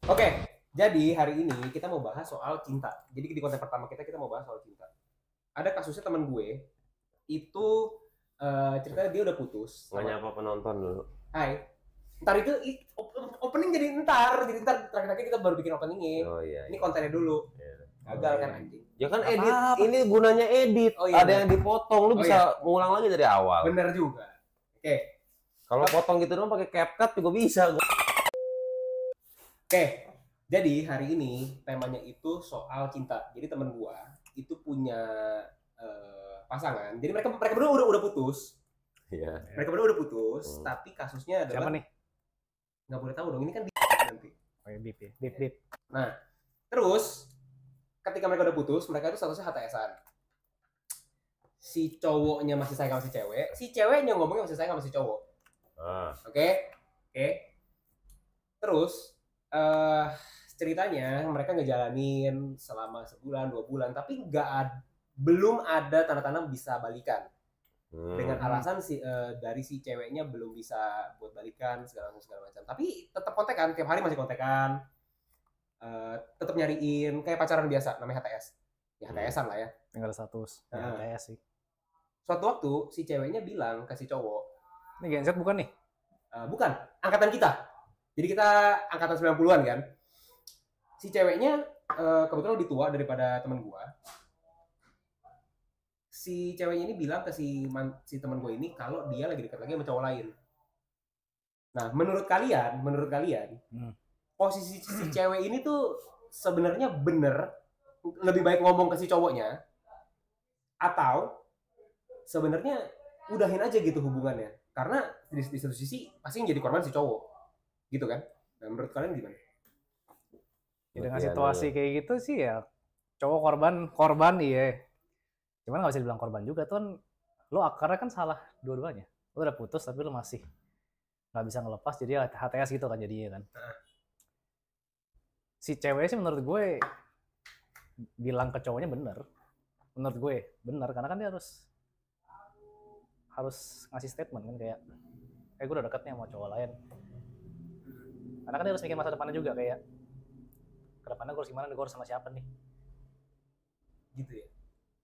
Oke, jadi hari ini kita mau bahas soal cinta. Jadi di konten pertama kita mau bahas soal cinta. Ada kasusnya teman gue itu ceritanya dia udah putus. Nggak nyapa penonton dulu. Hai, ntar itu opening jadi ntar terakhir kita baru bikin openingnya. Oh iya. Ini kontennya dulu. Iya. Gagal kan anjing. Ya kan Apa-apa. edit. Ini gunanya edit. Oh, iya, ada yang dipotong, lu bisa ngulang lagi dari awal. Bener juga. Oke. Kalau potong gitu dong pakai CapCut juga bisa. Oke. Jadi hari ini temanya itu soal cinta. Jadi temen gua itu punya pasangan. Jadi mereka berdua udah putus. Iya. Mereka berdua udah putus, tapi kasusnya adalah siapa nih? Nggak boleh tahu dong, ini kan nanti. Oh ya, bip ya, bip. Nah, terus ketika mereka udah putus, mereka itu statusnya HTS-an. Si cowoknya masih sayang sama si cewek, si ceweknya ngomongnya masih sayang sama si cowok. Oke. Terus ceritanya mereka ngejalanin selama sebulan 2 bulan, tapi belum ada tanda-tanda bisa balikan. Dengan alasan dari si ceweknya belum bisa buat balikan segala macam. Tapi tetap kontekan, tiap hari masih kontekan. Tetap nyariin kayak pacaran biasa, namanya HTS. Ya HTS-an lah ya. Tinggal status. HTS sih. Suatu waktu si ceweknya bilang ke si cowok, ini Gen Z bukan nih? Bukan, angkatan kita. Jadi kita angkatan 90-an kan. Si ceweknya kebetulan lebih tua daripada teman gua. Si ceweknya ini bilang ke si teman gue ini kalau dia lagi dekat lagi sama cowok lain. Nah, menurut kalian, posisi si cewek ini tuh sebenarnya bener lebih baik ngomong ke si cowoknya atau sebenarnya udahin aja gitu hubungannya? Karena di satu sisi pasti yang jadi korban si cowok, gitu kan? Nah, menurut kalian gimana? Ya, dengan situasi kayak gitu sih ya cowok korban iya. Cuman nggak bisa dibilang korban juga tuh kan, lo akarnya kan salah dua-duanya. Lo udah putus tapi lo masih nggak bisa ngelepas, jadi HTS gitu kan jadinya kan. Si cewek sih menurut gue bilang ke cowoknya bener. Menurut gue bener, karena kan dia harus ngasih statement kan, kayak gue udah deket nih sama cowok lain. Karena kan dia harus mikir masa depannya juga, kayak kedepannya gue harus gimana, gue harus sama siapa nih, gitu ya.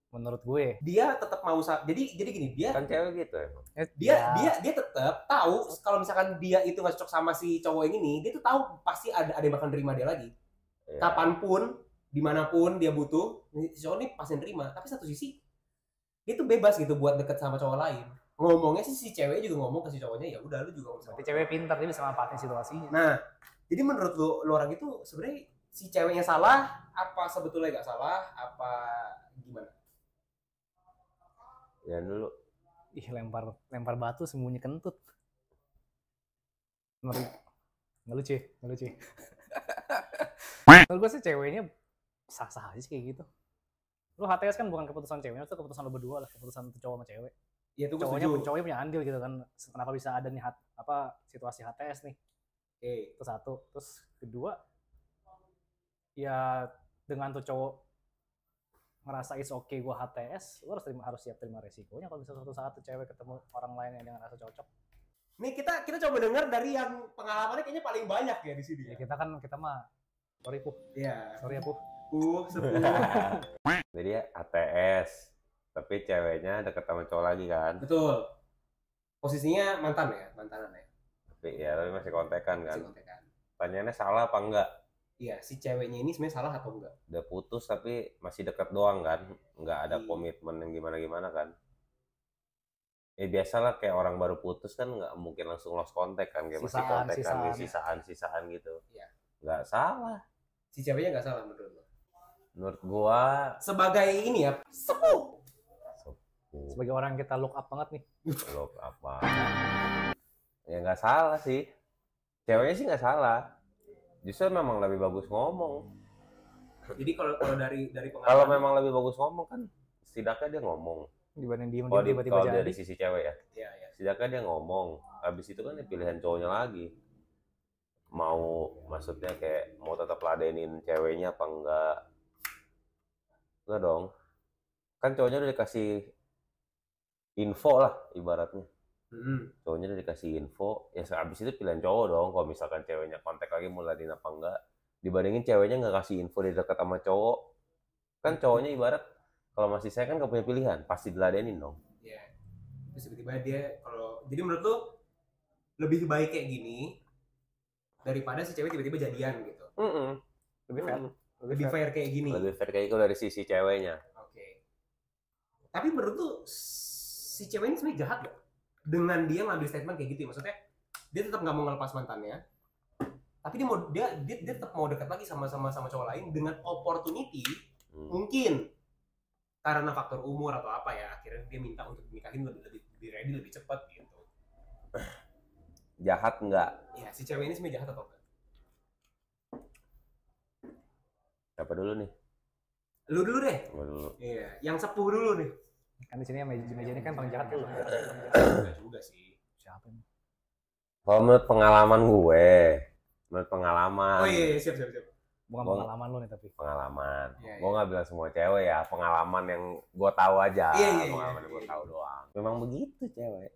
Menurut gue dia tetap mau jadi gini, dia kan cewek gitu emang. Dia tetap tahu kalau misalkan dia itu nggak cocok sama si cowok ini, dia tuh tahu pasti ada yang bakal nerima dia lagi. Ya. Kapanpun, dimanapun dia butuh, si cowok ini pasti nerima. Tapi satu sisi dia tuh bebas gitu buat deket sama cowok lain. Ngomongnya sih si cewek juga ngomong ke si cowoknya, ya udah lu juga ngomong. Berarti cewek pintar, dia bisa manfaatin situasinya. Nah, jadi menurut lu orang itu sebenarnya si ceweknya salah apa sebetulnya nggak salah apa gimana? Ya dulu. Lempar batu sembunyi kentut. Nggak lucu. Menurut gue sih ceweknya sah-sah aja sih kayak gitu. Lu HTS kan bukan keputusan ceweknya, itu keputusan lo berdua lah, keputusan cowok sama cewek. Ya, cowoknya punya andil gitu kan, kenapa bisa ada nih situasi HTS nih. Itu satu. Terus kedua, ya dengan tuh cowok ngerasa it's okay gue HTS, lu harus siap terima resikonya kalau bisa suatu saat tuh cewek ketemu orang lain yang dia ngerasa cocok. Nih kita coba dengar dari yang pengalamannya kayaknya paling banyak ya di sini. Ya kita mah sorry Puh. Iya. Sorry ya Puh. Jadi ya ATS, tapi ceweknya deket sama cowok lagi kan? Betul. Posisinya mantanan ya. Tapi masih kontekan kan? Masih kontekan. Pertanyaannya salah apa enggak? Iya, si ceweknya ini sebenarnya salah atau enggak? Udah putus tapi masih deket doang kan? Nggak ada komitmen yang gimana-gimana kan? Ya biasalah kayak orang baru putus kan nggak mungkin langsung lost contact kan, kayak masih kontekan sisaan gitu. Iya. Nggak salah. Si ceweknya nggak salah menurut lo? Menurut gua sebagai ini ya, sebagai orang yang kita look up banget nih. Look apa? Ya nggak salah sih. Ceweknya sih nggak salah. Justru memang lebih bagus ngomong. Jadi kalau dari pengalaman, kalau memang lebih bagus ngomong kan, setidaknya dia ngomong. Dibanding diem tiba-tiba jadi. Dari sisi cewek ya. Iya. Setidaknya dia ngomong. Habis itu kan pilihan cowoknya lagi. Maksudnya kayak mau tetap ladenin ceweknya apa enggak? Enggak dong. Kan cowoknya udah dikasih info lah ibaratnya. Cowoknya udah dikasih info, ya habis itu pilihan cowok dong. Kalau misalkan ceweknya kontak lagi mau ladenin apa enggak, dibandingin ceweknya nggak kasih info dia dekat sama cowok. Kan cowoknya ibarat kalau masih saya kan nggak punya pilihan, pasti diladenin dong. Iya. Terus tiba-tiba dia kalau jadi menurut lu lebih baik kayak gini daripada si cewek tiba-tiba jadian gitu. Lebih fair. Lebih fair kayak gini. Lebih fair kayak itu dari sisi ceweknya. Oke. Tapi menurut lu si cewek ini sebenarnya jahat gak? Dengan dia ngambil statement kayak gitu ya? Maksudnya dia tetap nggak mau ngelepas mantannya, tapi dia tetap mau dekat lagi sama cowok lain dengan opportunity. Mungkin karena faktor umur atau apa ya, akhirnya dia minta untuk nikahin lebih ready, lebih cepat gitu. Jahat nggak? Ya, si cewek ini sebenarnya jahat atau enggak? Siapa dulu nih? Lu dulu deh. Gua dulu. Iya, yang sepuh dulu nih. Kan di sini meja ini kan paling jahat dulu. Enggak juga sih. Siapa nih? Kalau menurut pengalaman gue, menurut pengalaman. Oh iya, siap. Bukan pengalaman lo nih tapi. Pengalaman. Iya. Gue nggak bilang semua cewek ya, pengalaman yang gue tahu aja. Iya. Pengalaman yang gue tahu doang. Memang begitu cewek.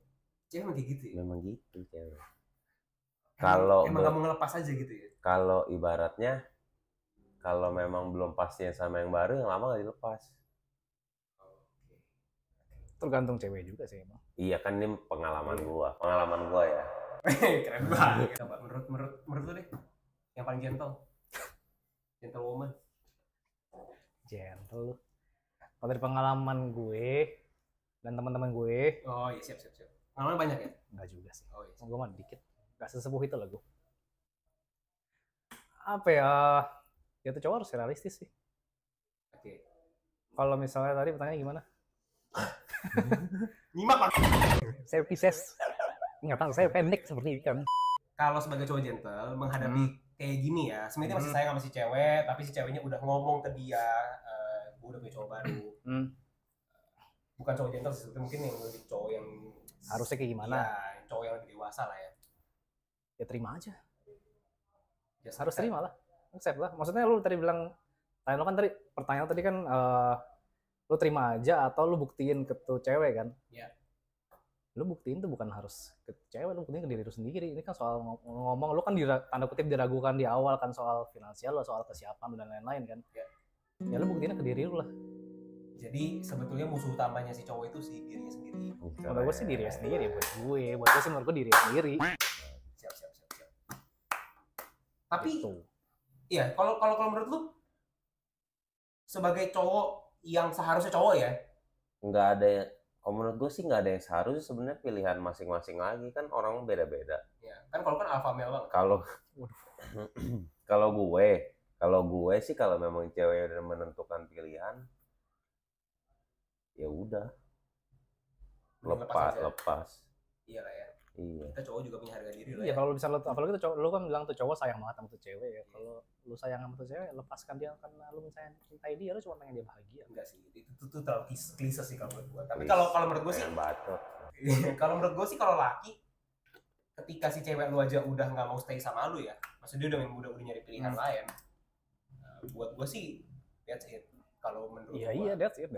Cewek emang kayak gitu ya? Memang gitu cewek. Emang gak mau ngelepas aja gitu ya? Kalau ibaratnya, kalau memang belum pastinya sama yang baru, yang lama nggak dilepas. Tergantung cewek juga sih emang. Iya kan ini pengalaman gua ya. Keren banget. Coba menurut lu deh, yang paling gentle woman. Gentle lu. Kalau dari pengalaman gue dan teman-teman gue. Oh iya, siap. Pengalaman banyak ya? Enggak juga sih. Oh iya. Gue mah dikit. Gak sesepuh itu lah gue. Apa ya? Ya tuh cowok harus realistis sih. Oke. Kalau misalnya tadi pertanyaan gimana? Nyimak Pak. Saya Pisces. Ingatan saya pendek seperti ini kan. Kalau sebagai cowok gentle menghadapi kayak gini ya, sebenarnya masih sayang sama si cewek, tapi si ceweknya udah ngomong ke dia, gue udah punya cowok baru. Bukan cowok gentle sih, mungkin yang lebih cowok yang harusnya kayak gimana? Ya, cowok yang lebih dewasa lah ya. Ya terima aja. Just harus terima lah. Accept lah. Maksudnya lu tadi bilang, lo kan tadi pertanyaan tadi kan lu terima aja atau lu buktiin ke tuh cewek kan? Iya. Lu buktiin tuh bukan harus ke cewek, lu buktiin ke diri lu sendiri. Ini kan soal ngomong, lu kan tanda kutip diragukan di awal kan soal finansial, soal kesiapan dan lain-lain kan. Ya. Ya lu buktiinnya ke diri lu lah. Jadi sebetulnya musuh utamanya si cowok itu si dirinya sendiri. Menurut gue sih dirinya sendiri buat gue sih menurut gue dirinya sendiri. Siap. Tapi gitu. Iya, kalau menurut lu sebagai cowok yang seharusnya cowok ya? Nggak ada yang, kalau menurut gue sih nggak ada yang seharusnya, sebenarnya pilihan masing-masing lagi kan, orang beda-beda. Ya, kan kalau kan alpha male banget. Kalau gue sih kalau memang cewek udah menentukan pilihan, ya udah lepas. Iya lah ya. Iya. Kita cowok juga punya harga diri lah. Iya, kalau bisa apalagi tuh cowok, lu kan bilang tuh cowok sayang banget sama tuh cewek ya. Kalau lu sayang sama tuh cewek, lepaskan dia karena lu mencintai dia, lu cuma pengen dia bahagia. Enggak sih, itu terlalu klise sih kalau menurut gua. Tapi kalau menurut gua sih kalau menurut gua sih kalau laki ketika si cewek lu aja udah nggak mau stay sama lu ya, maksudnya dia udah nyari pilihan lain. Buat gua sih that's it. Kalau menurut gua. Iya, that's it.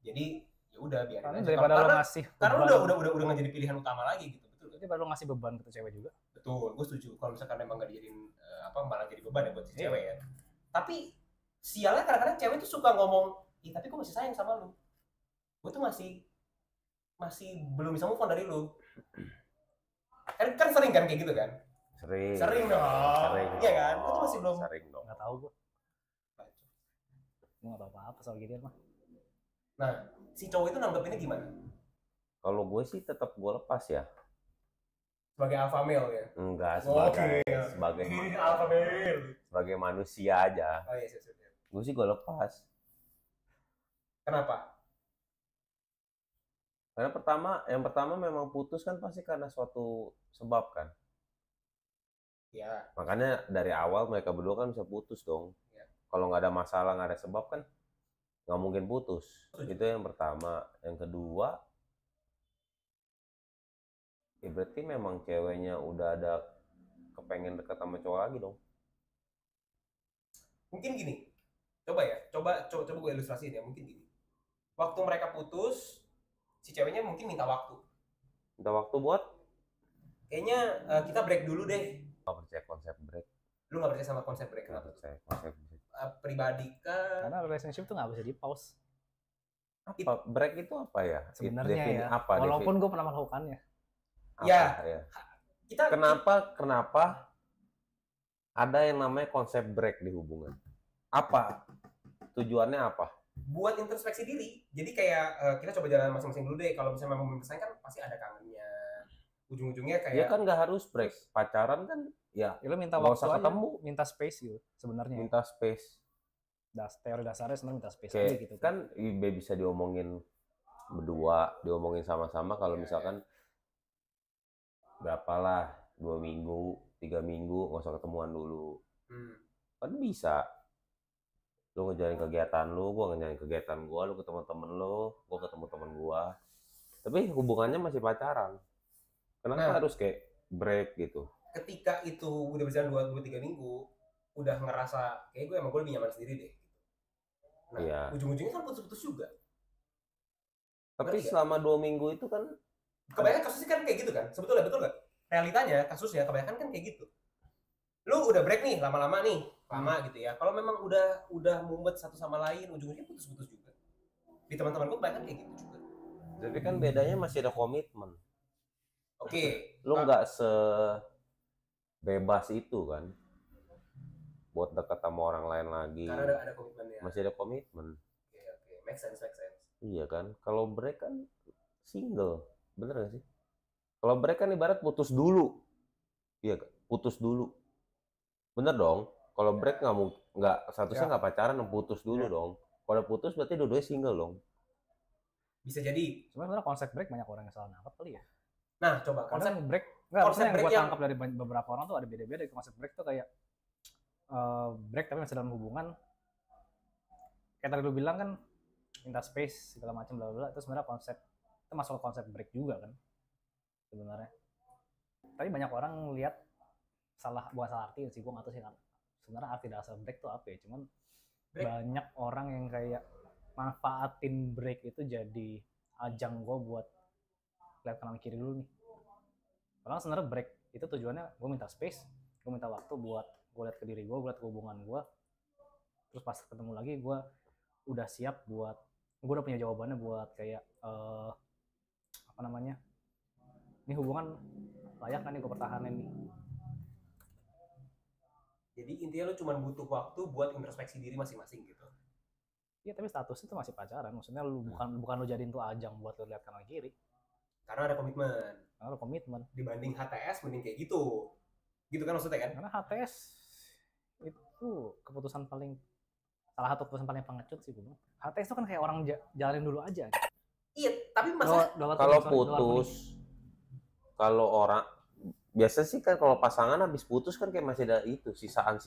Jadi ya udah biarin karena aja. Daripada lo ngasih karena udah nggak jadi pilihan utama lagi gitu, betul. Daripada lo ngasih beban ke cewek juga. Betul, gue setuju. Kalau misalkan memang nggak dijadiin malah jadi beban ya buat si cewek ya. Tapi sialnya kadang-kadang cewek tuh suka ngomong, "Ih, tapi gue masih sayang sama lu. Gue tuh masih belum bisa move on dari lu." Kan sering kan kayak gitu kan? Sering dong. Iya kan? Gue tuh masih belum. Sering dong. Nggak tahu gue nggak tahu apa-apa soal gini mah. Nah, si cowok itu nanggepinnya gimana? Kalau gue sih tetap gue lepas ya. Sebagai alpha male ya? Enggak, sebagai manusia aja. Oh iya, siap. Gue sih gue lepas. Kenapa? Karena yang pertama memang putus kan pasti karena suatu sebab kan. Ya. Makanya dari awal mereka berdua kan bisa putus dong. Ya. Kalau nggak ada masalah, nggak ada sebab kan nggak mungkin putus. Itu yang pertama. Yang kedua, ya berarti memang ceweknya udah ada kepengen dekat sama cowok lagi dong. Mungkin gini, coba gue ilustrasiin ya. Mungkin gini, waktu mereka putus, si ceweknya mungkin minta waktu Buat? Kayaknya kita break dulu deh. Apa percaya konsep break? Lu nggak percaya sama konsep break? Kenapa? Pribadi kan? Karena relationship tuh nggak bisa di pause. Apa break itu apa ya? Sebenarnya ya. Apa, walaupun gue pernah melakukannya. Ya. Kenapa ada yang namanya konsep break di hubungan? Apa? Tujuannya apa? Buat introspeksi diri. Jadi kayak kita coba jalan masing-masing dulu deh. Kalau misalnya mau bersaing kan pasti ada kangennya. Ujung-ujungnya kayak ya kan nggak harus break. Pacaran kan ya lo minta waktu aja, ketemu, minta space gitu sebenarnya. Minta space. Teori dasarnya sebenarnya minta space aja gitu. Kan bisa diomongin berdua, diomongin sama-sama kalau misalkan berapalah 2 minggu, 3 minggu nggak usah ketemuan dulu. Kan bisa. Lu ngejalin kegiatan lu, gua ngejalin kegiatan gua, lu ketemu temen lu, gua ketemu temen gua. Tapi hubungannya masih pacaran. Kenapa harus kayak break gitu? Ketika itu udah berjalan 2-3 minggu, udah ngerasa kayak gue lebih nyaman sendiri deh. Nah, ujung-ujungnya kan putus-putus juga. Tapi selama 2 minggu itu kan kebanyakan kasusnya kan kayak gitu kan? Sebetulnya betul nggak? Realitanya kasusnya kebanyakan kan kayak gitu. Lu udah break nih, lama-lama nih, lama gitu ya. Kalau memang udah mumet satu sama lain, ujung-ujungnya putus-putus juga. Di teman-teman gue kebanyakan kayak gitu juga. Tapi kan bedanya masih ada komitmen. Oke. Lu nggak sebebas itu kan buat dekat sama orang lain lagi. Karena ada komitmennya. Masih ada komitmen. Oke. Make sense. Iya kan. Kalau break kan single, bener gak sih? Kalau break kan ibarat putus dulu. Iya kan? Putus dulu. Bener dong. Kalau break nggak statusnya nggak pacaran, putus dulu dong. Kalau putus berarti dua-duanya single dong. Bisa jadi. Sebenarnya konsep break banyak orang yang salah nangkap kali ya. Nah, coba konsep break. Konsep yang gue tangkap dari beberapa orang tuh ada beda-beda. Konsep break tuh kayak break tapi masih dalam hubungan. Kayak tadi lu bilang kan minta space segala macam bla bla. Itu sebenarnya konsep itu masuk konsep break juga kan sebenarnya. Tapi banyak orang lihat bukan salah arti sih, gue nggak tahu sih kan. Sebenarnya arti dasar break tuh apa ya? Cuman banyak orang yang kayak manfaatin break itu jadi ajang gue buat lihat kanan kiri dulu nih. Padahal sebenarnya break itu tujuannya gue minta space, gue minta waktu buat gue lihat ke diri gue lihat ke hubungan gue. Terus pas ketemu lagi gue udah siap buat, gue udah punya jawabannya buat kayak apa namanya? Ini hubungan layak kan nih gue pertahanin nih. Jadi intinya lo cuma butuh waktu buat introspeksi diri masing-masing gitu. Iya, tapi statusnya itu masih pacaran. Maksudnya lu bukan lu jadiin tuh ajang buat lu lihat kanan kiri. Karena ada komitmen. Dibanding HTS mending kayak gitu. Gitu kan maksudnya kan? Karena HTS itu salah satu keputusan paling pengecut sih gue. HTS itu kan kayak orang jalanin dulu aja. Iya, tapi masalah kalau putus, kalau orang biasa sih kan kalau pasangan habis putus kan kayak masih ada itu sisaan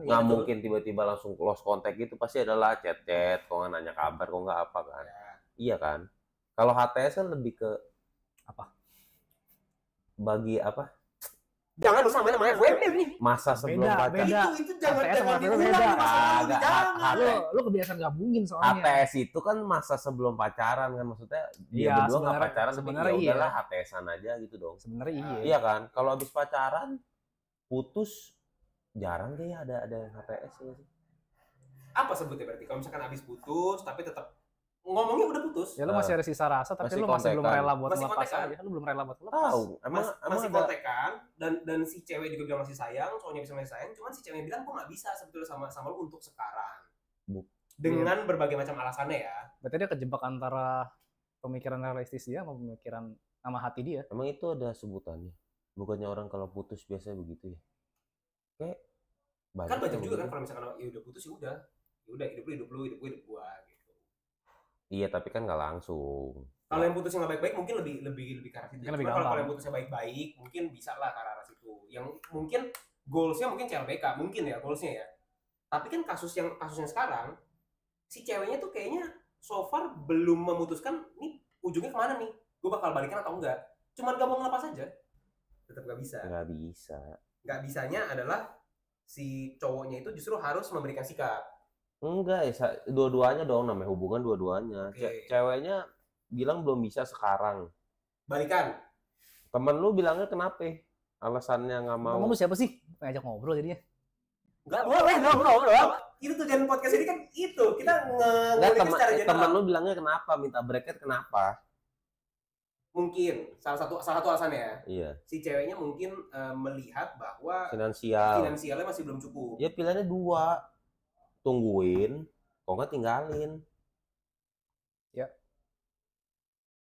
nggak mungkin tiba-tiba langsung close contact gitu, pasti adalah chat kok nggak nanya kabar kok nggak apa kan iya kan. Kalau HTS kan lebih ke apa bagi apa jangan lu sama namanya gue nih masa sebelum pacaran itu jangan lu kebiasaan gabungin soalnya. HTS itu kan masa sebelum pacaran kan, maksudnya dia berdua nggak pacaran sebenarnya udahlah HTS-an aja gitu dong sebenarnya. Iya kan, kalau habis pacaran putus jarang deh ada HTS ya sih. Apa sebutnya berarti kalau misalkan habis putus tapi tetap ngomongnya udah putus ya, lu masih ada sisa rasa tapi lu masih belum rela buat lepas aja. Lu belum rela buat lepas. Tahu, masih kontekan dan si cewek juga bilang masih sayang, cowoknya bisa masih sayang, cuman si cewek bilang gua nggak bisa sebetulnya sama lu untuk sekarang. Dengan berbagai macam alasannya ya. Berarti dia kejebak antara pemikiran realistis dia sama pemikiran sama hati dia. Emang itu ada sebutannya? Bukannya orang kalau putus biasanya begitu ya? Kayak kan banyak juga kan kalau misalkan ya udah putus ya udah hidup lu hidup gua gitu. Iya, tapi kan nggak langsung. Kalau yang putusnya nggak baik-baik mungkin lebih ke arah situ. Kalau yang putusnya baik-baik mungkin bisa lah ke arah situ. Yang mungkin goalsnya mungkin CLBK mungkin ya goalsnya ya. Tapi kan kasusnya sekarang si ceweknya tuh kayaknya so far belum memutuskan nih ujungnya kemana nih. Gue bakal balikan atau enggak. Cuman gak mau ngelepas aja. Tetap gak bisa. Gak bisanya adalah si cowoknya itu justru harus memberikan sikap. Enggak ya, dua-duanya dong, namanya hubungan dua-duanya. Ceweknya bilang belum bisa sekarang. Balikan. Temen lu bilangnya kenapa? Alasannya nggak mau. Temen lu siapa sih? Ngajak ngobrol jadinya. Enggak boleh dong. Itu tujuan podcast ini kan itu. Kita ngulik secara general. Teman lu bilangnya kenapa minta bracket kenapa? Mungkin salah satu alasannya. Iya. Si ceweknya mungkin melihat bahwa finansialnya masih belum cukup. Ya pilihannya dua. Tungguin, kok nggak tinggalin. Ya.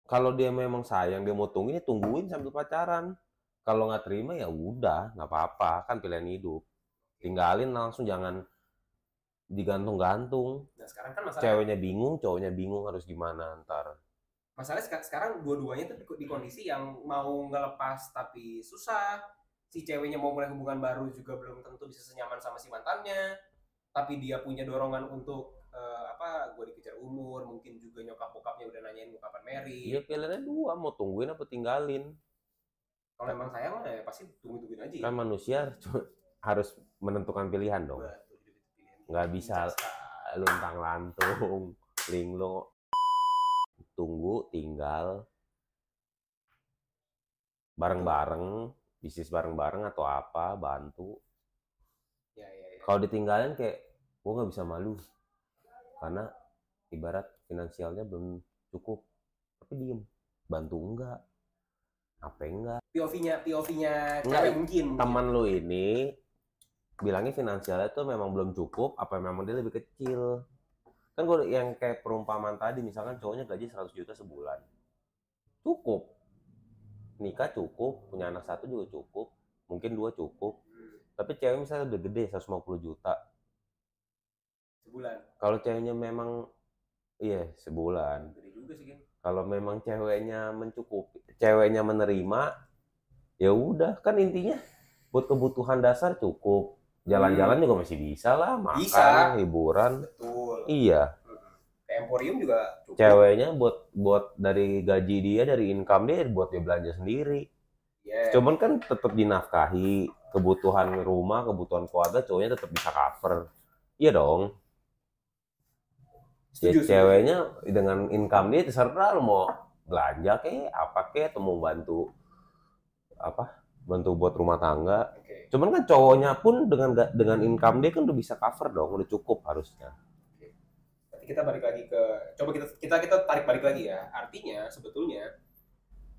Kalau dia memang sayang, dia mau tungguin, ya tungguin sambil pacaran. Kalau nggak terima ya udah, nggak apa-apa, kan pilihan hidup. Tinggalin langsung, jangan digantung-gantung. Nah, sekarang kan masalah ceweknya bingung, cowoknya bingung harus gimana ntar. Masalahnya sekarang dua-duanya tuh di kondisi yang mau ngelepas tapi susah. Si ceweknya mau mulai hubungan baru juga belum tentu bisa senyaman sama si mantannya. Tapi dia punya dorongan untuk gue dikejar umur, mungkin juga nyokap bokapnya udah nanyain mau kapan marry. Iya, pilihannya dua, mau tungguin apa tinggalin. Kalau emang sayang ya pasti tungguin aja. Kan manusia harus menentukan pilihan dong. Nggak bisa luntang lantung, linglung, tunggu, tinggal, bareng-bareng, bisnis bareng-bareng atau apa, bantu. Ya. Kalau ditinggalin kayak gue nggak bisa malu, karena ibarat finansialnya belum cukup, tapi diem, bantu enggak, apa enggak? POV-nya cewek mungkin. Teman lu ini bilangnya finansialnya tuh memang belum cukup, apa memang dia lebih kecil? Kan gue yang kayak perumpamaan tadi, misalkan cowoknya gaji 100 juta sebulan, cukup, nikah cukup, punya anak 1 juga cukup, mungkin 2 cukup, tapi cewek misalnya udah gede 150 juta sebulan. Kalau ceweknya memang sebulan. Gede juga sih kan. Kalau memang ceweknya mencukupi, ceweknya menerima, ya udah, kan intinya buat kebutuhan dasar cukup. Jalan-jalan juga masih bisa lah, makan, hiburan. Betul. Iya. Emporium juga cukup. Ceweknya buat dari gaji dia, dari income dia, buat dia belanja sendiri. Yeah. Cuman kan tetap dinafkahi, kebutuhan rumah, kebutuhan keluarga, cowoknya tetap bisa cover. Iya dong. Setuju. Ceweknya dengan income dia terserah lo mau belanja kayak apa kayak, atau mau bantu buat rumah tangga. Okay. Cuman kan cowoknya pun dengan income dia kan udah bisa cover dong, udah cukup harusnya. Okay. Berarti kita balik lagi ke kita tarik balik lagi ya. Artinya sebetulnya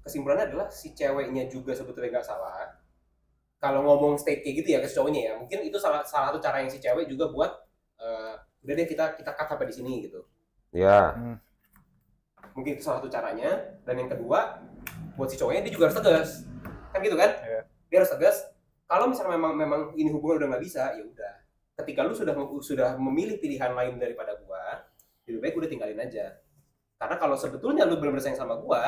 kesimpulannya adalah si ceweknya juga sebetulnya nggak salah. Kalau ngomong state kayak gitu ya ke cowoknya ya, mungkin itu salah satu cara yang si cewek juga buat udah deh kita cut sampai di sini gitu. Ya. Mungkin itu salah satu caranya. Dan yang kedua, buat si cowoknya dia juga harus tegas. Kan gitu kan? Yeah. Dia harus tegas. Kalau misalnya memang ini hubungan udah nggak bisa, ya udah. Ketika lu sudah memilih pilihan lain daripada gua, lebih baik udah tinggalin aja. Karena kalau sebetulnya lu belum bersayang sama gua,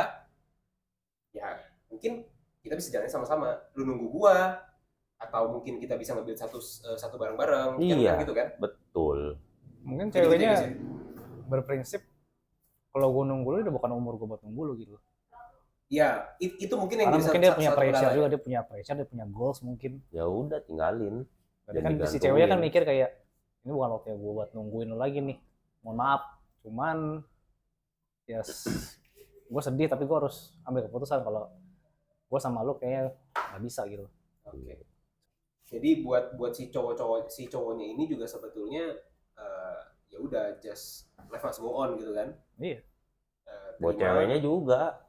ya mungkin kita bisa jalan sama-sama. Lu nunggu gua, atau mungkin kita bisa ngambil satu bareng-bareng. Iya, kan gitu kan? Betul. Mungkin ceweknya berprinsip kalau gue nunggu lu udah bukan umur gue buat nunggu lu gitu. Ya, itu mungkin yang mungkin dia punya pressure juga, dia punya pressure, dia punya goals mungkin. Ya udah tinggalin. Jadi kan si ceweknya kan mikir kayak ini bukan waktu gue buat nungguin lu lagi nih. Mohon maaf, cuman ya gue sedih tapi gue harus ambil keputusan kalau gue sama lu kayaknya nggak bisa gitu. Oke. Jadi buat si cowoknya ini juga sebetulnya ya udah just life must go on gitu kan. Iya. Buat ceweknya juga.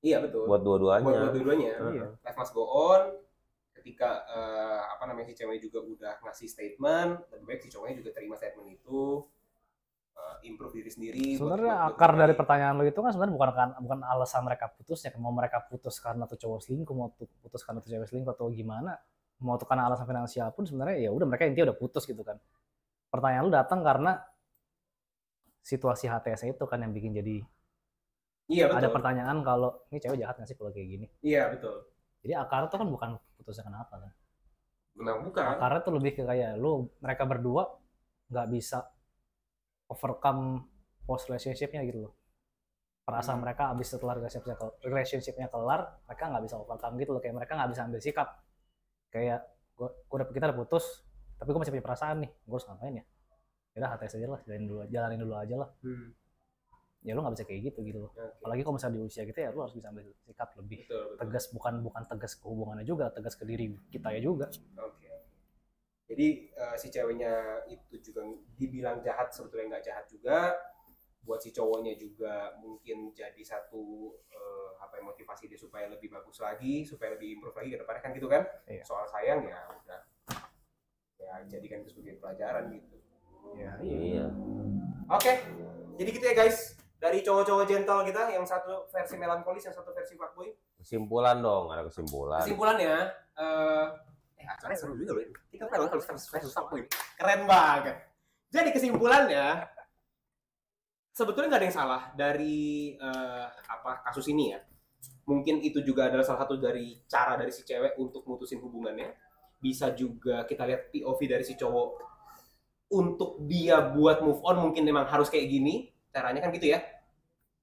Iya betul. Buat dua-duanya. Iya. Life must go on. Ketika si cewek juga udah ngasih statement, lebih baik si cowoknya juga terima statement itu, improve diri sendiri. Sebenarnya akar dari pertanyaan lo itu kan sebenarnya bukan alasan mereka putusnya, mau mereka putus karena tuh cowok selingkuh, mau putus karena tuh cewek selingkuh atau gimana, mau tuh karena alasan finansial pun sebenarnya ya udah mereka intinya udah putus gitu kan. Pertanyaan lu datang karena situasi HTS itu kan yang bikin jadi ada pertanyaan kalau ini cewek jahat nggak sih kalau kayak gini. Iya betul. Jadi akar itu kan bukan putusnya kenapa kan. Bukan. Akarnya tuh lebih ke kayak mereka berdua nggak bisa overcome post relationship-nya gitu loh. Perasaan mereka abis setelah relationship-nya kelar, mereka nggak bisa overcome gitu loh. Kayak mereka nggak bisa ambil sikap. Kayak kita udah putus, tapi gue masih punya perasaan nih, gue harus ngapain ya? Yaudah HTS aja lah, jalanin dulu aja lah. Ya lu nggak bisa kayak gitu loh. Okay. Apalagi kalau misalnya di usia gitu ya lu harus bisa ambil sikap lebih betul. Tegas, bukan tegas ke hubungannya juga, tegas ke diri kita ya juga. Okay. Jadi si ceweknya itu juga dibilang jahat, sebetulnya nggak jahat juga. Buat si cowoknya juga mungkin jadi satu motivasi dia supaya lebih bagus lagi, supaya lebih improve lagi ke depannya kan gitu kan. Iya. Soal sayang ya udah, ya jadikan itu sebagai pelajaran gitu. Iya. Iya. Oke, jadi gitu ya guys. Dari cowok-cowok gentle kita, yang satu versi melankolis, yang satu versi fuckboy. Kesimpulan dong, ada kesimpulan. Kesimpulannya, acaranya seru juga loh. Kita kan kalau versus fuckboy. Keren banget. Jadi kesimpulannya, sebetulnya nggak ada yang salah dari kasus ini ya. Mungkin itu juga adalah salah satu dari cara dari si cewek untuk mutusin hubungannya. Bisa juga kita lihat POV dari si cowok untuk dia buat move on, mungkin memang harus kayak gini caranya kan gitu ya.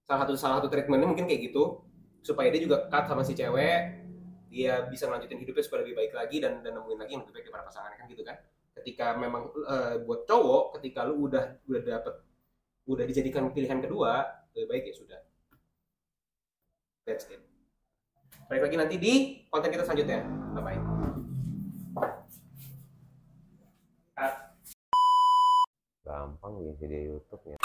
Salah satu treatmentnya mungkin kayak gitu, supaya dia juga cut sama si cewek, dia bisa melanjutin hidupnya supaya lebih baik lagi dan nemuin lagi yang lebih baik daripada pasangannya kan gitu kan. Ketika memang buat cowok, ketika lu udah dijadikan pilihan kedua, lebih baik ya sudah. That's it. Balik lagi nanti di konten kita selanjutnya. Bye-bye. Gampang bikin video YouTube ya.